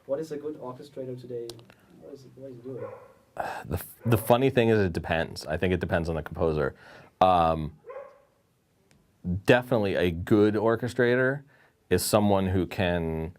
What is a good orchestrator today? What is he doing? The funny thing is it depends. I think it depends on the composer. Definitely a good orchestrator is someone who can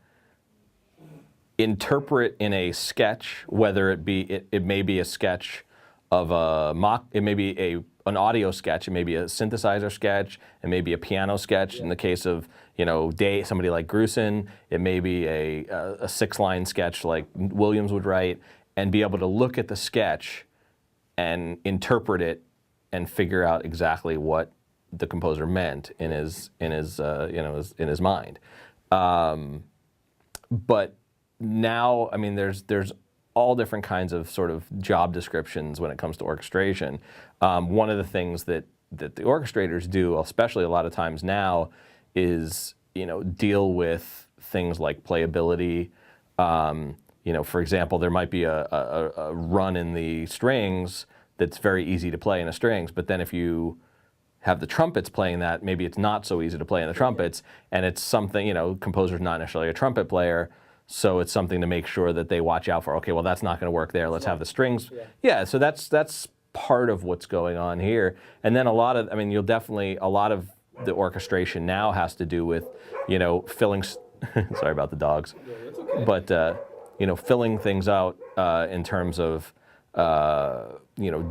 interpret in a sketch, whether it be, it may be a sketch of a mock, it may be an audio sketch, it may be a synthesizer sketch, it may be a piano sketch. In the case of, somebody like Grusin, it may be a 6-line sketch like Williams would write, and be able to look at the sketch and interpret it and figure out exactly what the composer meant in his mind. But now, I mean, there's all different kinds of sort of job descriptions when it comes to orchestration. One of the things that the orchestrators do, especially a lot of times now, is deal with things like playability. For example, there might be a run in the strings that's very easy to play in the strings, but then if you have the trumpets playing that, maybe it's not so easy to play in the trumpets, and it's something, composer's not necessarily a trumpet player, so it's something to make sure that they watch out for. Okay, well, that's not going to work there. Let's have the strings. Yeah, so that's part of what's going on here. And then a lot of the orchestration now has to do with, filling, sorry about the dogs, but, filling things out in terms of,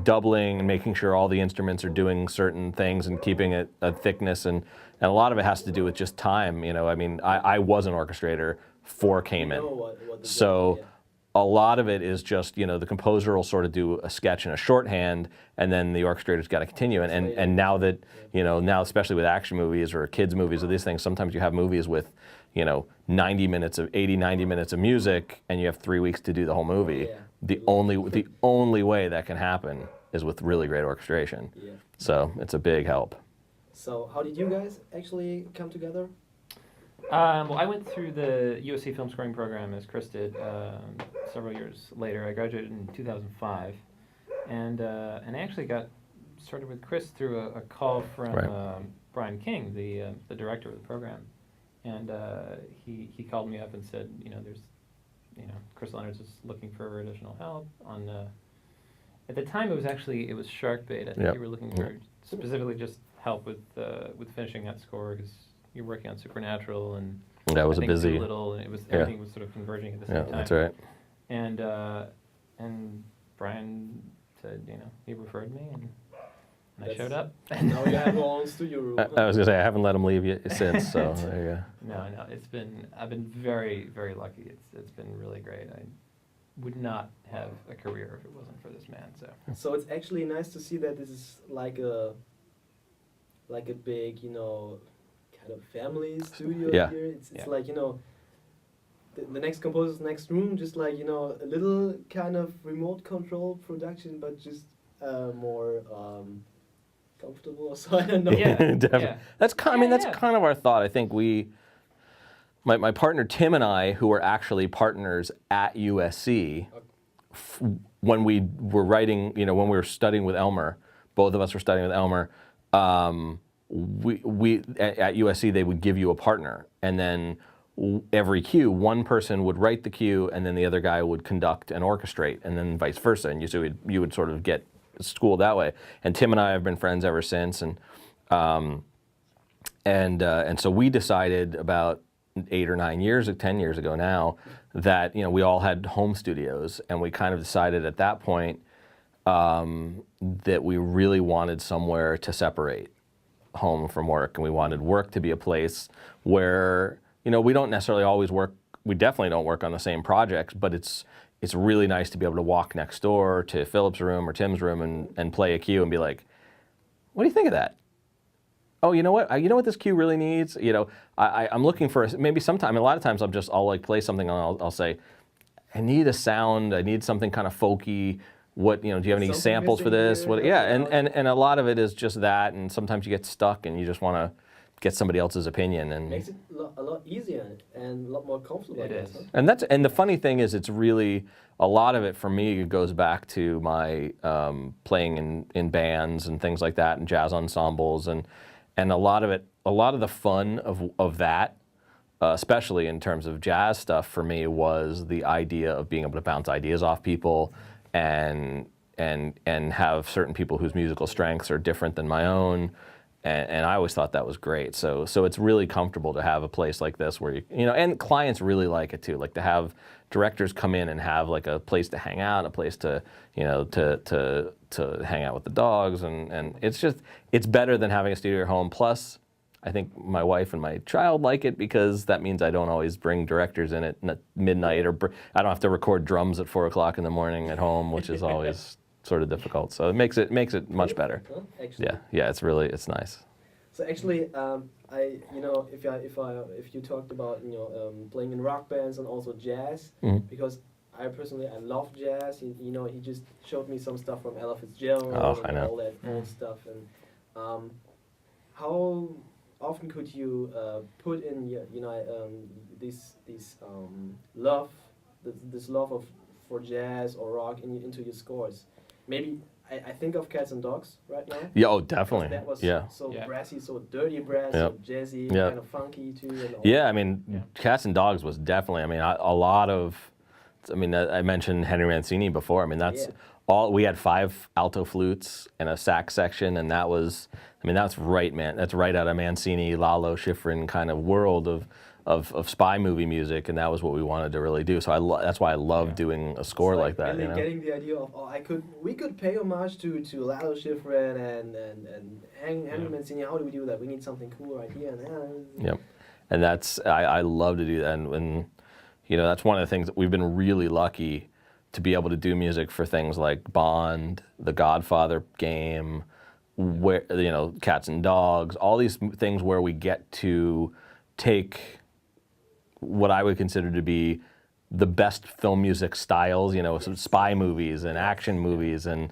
doubling and making sure all the instruments are doing certain things and keeping it a thickness. And a lot of it has to do with just time. I was an orchestrator for Cayman. So a lot of it is just, the composer will sort of do a sketch in a shorthand, and then the orchestrator's got to continue. And now that, now especially with action movies or kids movies or these things, sometimes you have movies with, 90 minutes of 80, 90 minutes of music, and you have 3 weeks to do the whole movie. The only way that can happen is with really great orchestration. So it's a big help. So how did you guys actually come together? Well, I went through the USC film scoring program as Chris did several years later. I graduated in 2005, and I actually got started with Chris through a call from Brian King, the director of the program, and he called me up and said, there's, Chris Lennertz is looking for additional help on. At the time, it was Shark Bait. I think you were looking for specifically just help with finishing that score because you're working on Supernatural and that was busy little, and everything was sort of converging at the same time. That's right. And Brian said, he referred me, and I showed up. Now you have your own studio room. I was gonna say I haven't let him leave you since, so there you go. No, I've been very, very lucky. It's been really great. I would not have a career if it wasn't for this man. So it's actually nice to see that this is like a big, kind of family studio here. It's like, the next composer's next room, just like, a little kind of remote control production, but just more comfortable. So I don't know. Definitely. That's kind of our thought. I think my partner Tim and I, who were actually partners at USC, when we were writing, when we were studying with Elmer, both of us were studying with Elmer. We at USC, they would give you a partner, and then every cue, one person would write the cue, and then the other guy would conduct and orchestrate, and then vice versa. And you would sort of get schooled that way. And Tim and I have been friends ever since, and so we decided about 8 or 9 years, 10 years ago now, that we all had home studios, and we kind of decided at that point that we really wanted somewhere to separate home from work, and we wanted work to be a place where we don't necessarily always work. We definitely don't work on the same projects, but it's really nice to be able to walk next door to Philip's room or Tim's room and play a cue and be like, "What do you think of that? Oh, you know what? What this cue really needs? I'm looking for maybe sometime. A lot of times I'll like play something and I'll say, I need a sound. I need something kind of folky. What do you have any samples for this? And a lot of it is just that. And sometimes you get stuck and you just want to get somebody else's opinion. And makes it a lot easier and a lot more comfortable. It is. Huh? And the funny thing is, it's really a lot of it for me goes back to my playing in bands and things like that and jazz ensembles and a lot of the fun of that especially in terms of jazz stuff for me, was the idea of being able to bounce ideas off people and have certain people whose musical strengths are different than my own. And I always thought that was great. So it's really comfortable to have a place like this where you know, and clients really like it too. Like to have directors come in and have like a place to hang out, a place to, you know, to hang out with the dogs, and it's better than having a studio at home. Plus, I think my wife and my child like it because that means I don't always bring directors in at midnight, or I don't have to record drums at 4 o'clock in the morning at home, which is always sort of difficult. So it makes it much better. Actually. Yeah, it's nice. So actually, you know, if you talked about, you know, playing in rock bands and also jazz, because I personally love jazz. You know, he just showed me some stuff from Ella Fitzgerald and all that old stuff. And how often could you put in this love, this love for jazz or rock into your scores? Maybe I think of Cats and Dogs right now. Yeah, oh, definitely. That was so brassy, so dirty brass, so jazzy, kind of funky too. And all I mean, Cats and Dogs was definitely. I mean, a lot of. I mean, I mentioned Henry Mancini before. I mean, that's all. We had 5 alto flutes and a sax section, and that was. I mean, that's right, man. That's right out of Mancini, Lalo Schifrin kind of world of spy movie music, and that was what we wanted to really do. So that's why I love doing a score like that. Really, you know? Getting the idea of we could pay homage to Lalo Schifrin and Henry Mancini. How do we do that? We need something cool right here. Yep, and that's I love to do that, and you know, that's one of the things that we've been really lucky to be able to do music for things like Bond, The Godfather game, where, you know, Cats and Dogs, all these things where we get to take what I would consider to be the best film music styles, you know, some spy movies and action movies and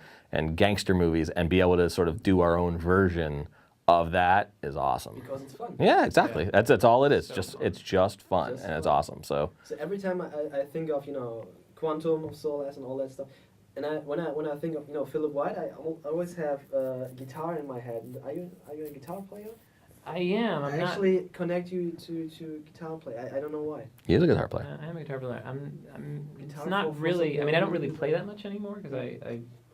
gangster movies, and be able to sort of do our own version of that is awesome. Because it's fun. Yeah, exactly. Yeah. That's all it is. It's just fun, and fun. It's awesome. So every time I think of, you know, Quantum of Solace and all that stuff, and when I think of, you know, Philip White, I always have a guitar in my head. Are you a guitar player? I am. I actually connect you to guitar play. I don't know why. He is a guitar player. I am a guitar player. Guitar it's not really. I mean, I don't really play that much anymore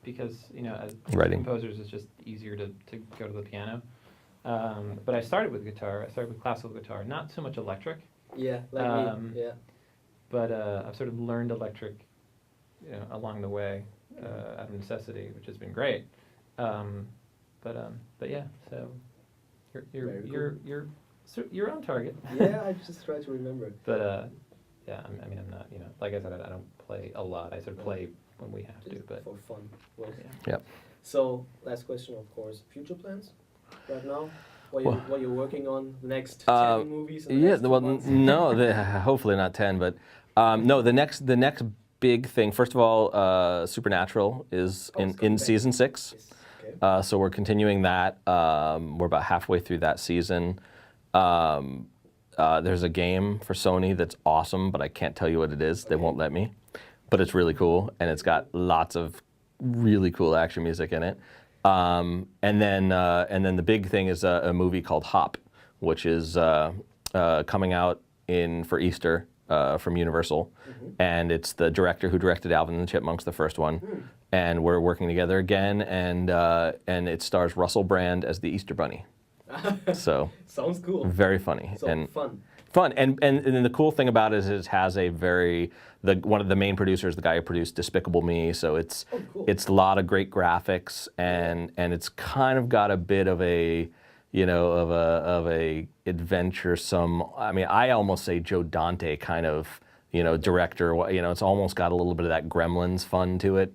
because you know, as writing composers, it's just easier to go to the piano. But I started with guitar. I started with classical guitar, not so much electric. Yeah, like me. Yeah. But I've sort of learned electric, you know, along the way, out of necessity, which has been great. But yeah, so you're on target. Yeah, I just try to remember. But yeah, I mean, I'm not, you know, like I said, I don't play a lot. I sort of play when we have to, but for fun. Well, yeah. So last question, of course, future plans right now. What you're working on? The next 10 movies? Hopefully not 10, but no. The next big thing. First of all, Supernatural is in season 6. Yes. Okay. So we're continuing that. We're about halfway through that season. There's a game for Sony that's awesome, but I can't tell you what it is. They won't let me. But it's really cool, and it's got lots of really cool action music in it. And then the big thing is a movie called Hop, which is coming out for Easter from Universal, and it's the director who directed Alvin and the Chipmunks, the first one, and we're working together again, and it stars Russell Brand as the Easter Bunny. So sounds cool. Very funny. So and fun, and then the cool thing about it is it has one of the main producers, the guy who produced Despicable Me, so it's it's a lot of great graphics, and it's kind of got a bit of a, you know, of a adventuresome, I mean, I almost say Joe Dante kind of, you know, director. You know, it's almost got a little bit of that Gremlins fun to it,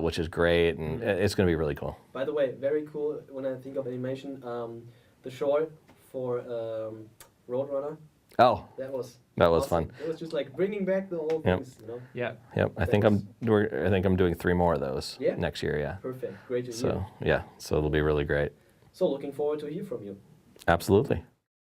which is great, and it's going to be really cool. By the way, very cool. When I think of animation, the short for Roadrunner. Oh, that was awesome. Fun. It was just like bringing back the old things, you know. Yeah. Yep. I think I'm doing 3 more of those next year. Yeah. Perfect. Great to hear. So yeah. So it'll be really great. So looking forward to hear from you. Absolutely.